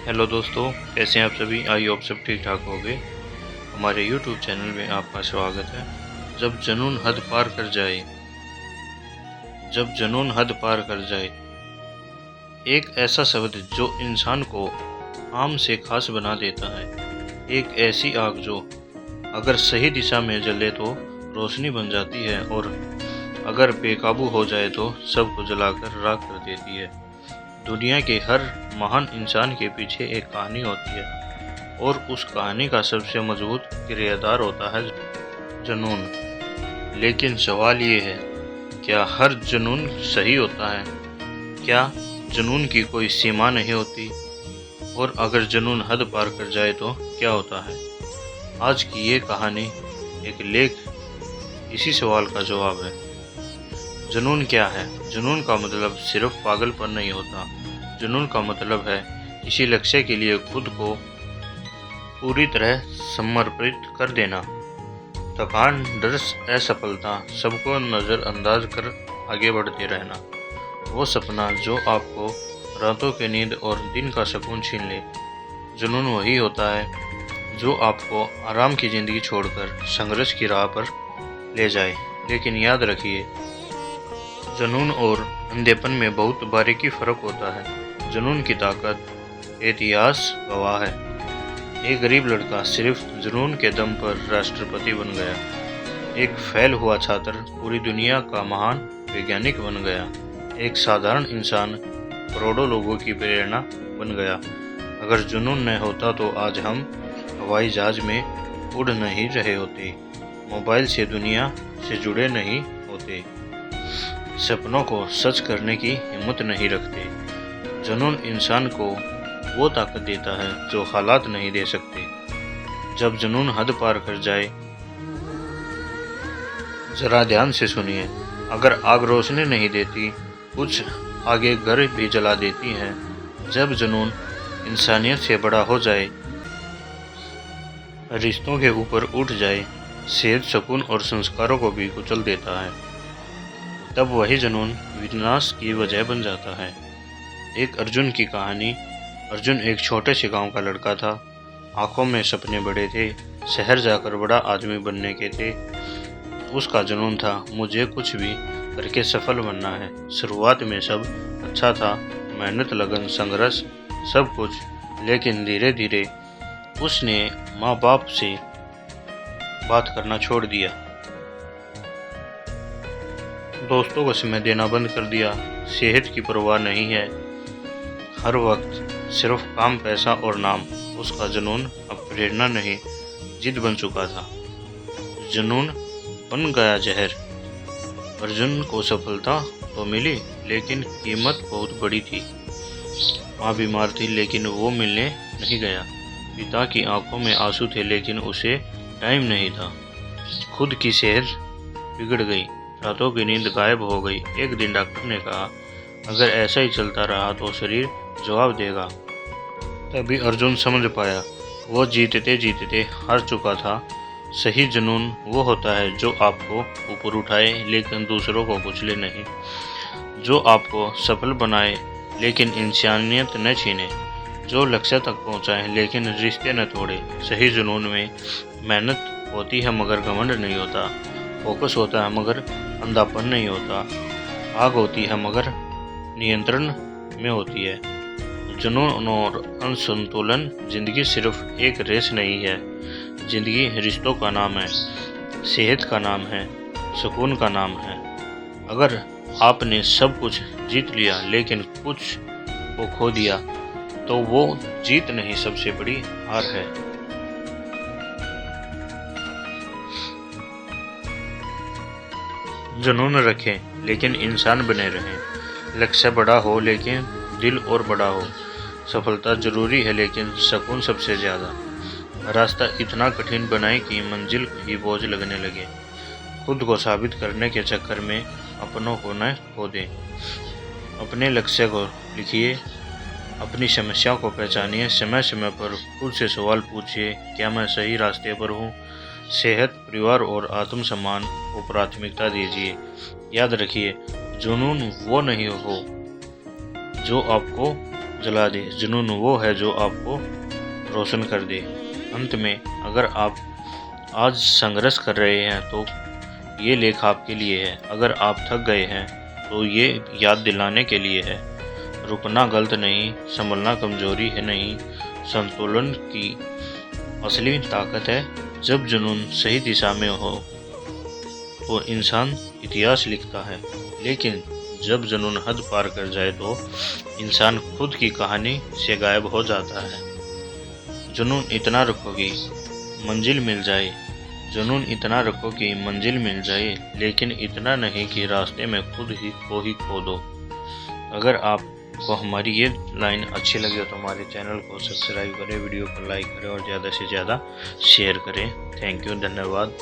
Hello दोस्तों, कैसे हैं आप सभी। आई होप सब ठीक ठाक होंगे। हमारे यूट्यूब चैनल में आपका स्वागत है। जब जुनून हद पार कर जाए, जब जुनून हद पार कर जाए, एक ऐसा शब्द जो इंसान को आम से खास बना देता है। एक ऐसी आग जो अगर सही दिशा में जले तो रोशनी बन जाती है और अगर बेकाबू हो जाए तो सबको जलाकर राख कर देती है। दुनिया के हर महान इंसान के पीछे एक कहानी होती है और उस कहानी का सबसे मजबूत किरदार होता है जुनून। लेकिन सवाल ये है, क्या हर जुनून सही होता है? क्या जुनून की कोई सीमा नहीं होती? और अगर जुनून हद पार कर जाए तो क्या होता है? आज की ये कहानी एक लेख इसी सवाल का जवाब है। जुनून क्या है? जुनून का मतलब सिर्फ पागलपन नहीं होता। जुनून का मतलब है किसी लक्ष्य के लिए खुद को पूरी तरह समर्पित कर देना। थकान, डर, असफलता सबको नज़रअंदाज कर आगे बढ़ते रहना। वो सपना जो आपको रातों की नींद और दिन का सुकून छीन ले। जुनून वही होता है जो आपको आराम की ज़िंदगी छोड़कर संघर्ष की राह पर ले जाए। लेकिन याद रखिए, जुनून और अंधेपन में बहुत बारीकी फ़र्क होता है। जुनून की ताकत इतिहास गवाह है। एक गरीब लड़का सिर्फ जुनून के दम पर राष्ट्रपति बन गया। एक फेल हुआ छात्र पूरी दुनिया का महान वैज्ञानिक बन गया। एक साधारण इंसान करोड़ों लोगों की प्रेरणा बन गया। अगर जुनून न होता तो आज हम हवाई जहाज में उड़ नहीं रहे होते, मोबाइल से दुनिया से जुड़े नहीं होते, सपनों को सच करने की हिम्मत नहीं रखते। जुनून इंसान को वो ताकत देता है जो हालात नहीं दे सकते। जब जुनून हद पार कर जाए, जरा ध्यान से सुनिए। अगर आग रोशनी नहीं देती, कुछ आगे घर भी जला देती है। जब जुनून इंसानियत से बड़ा हो जाए, रिश्तों के ऊपर उठ जाए, सेहत, सुकून और संस्कारों को भी कुचल देता है, तब वही जुनून विनाश की वजह बन जाता है। एक अर्जुन की कहानी। अर्जुन एक छोटे से गांव का लड़का था। आंखों में सपने बड़े थे, शहर जाकर बड़ा आदमी बनने के थे। उसका जुनून था, मुझे कुछ भी करके सफल बनना है। शुरुआत में सब अच्छा था, मेहनत, लगन, संघर्ष, सब कुछ। लेकिन धीरे धीरे उसने माँ बाप से बात करना छोड़ दिया, दोस्तों को समय देना बंद कर दिया, सेहत की परवाह नहीं है, हर वक्त सिर्फ काम, पैसा और नाम। उसका जुनून अब प्रेरणा नहीं, जिद बन चुका था। जुनून बन गया जहर। अर्जुन को सफलता तो मिली, लेकिन कीमत बहुत बड़ी थी। माँ बीमार थी, लेकिन वो मिलने नहीं गया। पिता की आंखों में आंसू थे, लेकिन उसे टाइम नहीं था। खुद की सेहत बिगड़ गई, रातों की नींद गायब हो गई। एक दिन डॉक्टर ने कहा, अगर ऐसा ही चलता रहा तो शरीर जवाब देगा। तभी अर्जुन समझ पाया, वो जीतते जीतते हार चुका था। सही जुनून वो होता है जो आपको ऊपर उठाए लेकिन दूसरों को कुचले नहीं, जो आपको सफल बनाए लेकिन इंसानियत न छीने, जो लक्ष्य तक पहुंचाए लेकिन रिश्ते न तोड़े। सही जुनून में मेहनत होती है मगर घमंड नहीं होता, फोकस होता है मगर अंधापन नहीं होता, आग होती है मगर नियंत्रण में होती है। जुनून और असंतुलन। जिंदगी सिर्फ एक रेस नहीं है, जिंदगी रिश्तों का नाम है, सेहत का नाम है, सुकून का नाम है। अगर आपने सब कुछ जीत लिया लेकिन कुछ को खो दिया, तो वो जीत नहीं, सबसे बड़ी हार है। जुनून रखें लेकिन इंसान बने रहें। लक्ष्य बड़ा हो लेकिन दिल और बड़ा हो। सफलता जरूरी है लेकिन सुकून सबसे ज़्यादा। रास्ता इतना कठिन बनाए कि मंजिल ही बोझ लगने लगे। खुद को साबित करने के चक्कर में अपनों को न खो दें। अपने लक्ष्य को लिखिए, अपनी समस्या को पहचानिए, समय समय पर खुद से सवाल पूछिए, क्या मैं सही रास्ते पर हूँ? सेहत, परिवार और आत्मसम्मान को प्राथमिकता दीजिए। याद रखिए, जुनून वो नहीं हो जो आपको जला दे। जुनून वो है जो आपको रोशन कर दे। अंत में, अगर आप आज संघर्ष कर रहे हैं तो ये लेख आपके लिए है। अगर आप थक गए हैं तो ये याद दिलाने के लिए है। रुकना गलत नहीं, संभलना कमजोरी है नहीं, संतुलन की असली ताकत है। जब जुनून सही दिशा में हो तो इंसान इतिहास लिखता है, लेकिन जब जुनून हद पार कर जाए तो इंसान खुद की कहानी से गायब हो जाता है। जुनून इतना रखो कि मंजिल मिल जाए, जुनून इतना रखो कि मंजिल मिल जाए, लेकिन इतना नहीं कि रास्ते में खुद ही खो दो। अगर आपको हमारी ये लाइन अच्छी लगे तो हमारे चैनल को सब्सक्राइब करें, वीडियो को लाइक करें और ज़्यादा से ज़्यादा शेयर करें। थैंक यू, धन्यवाद।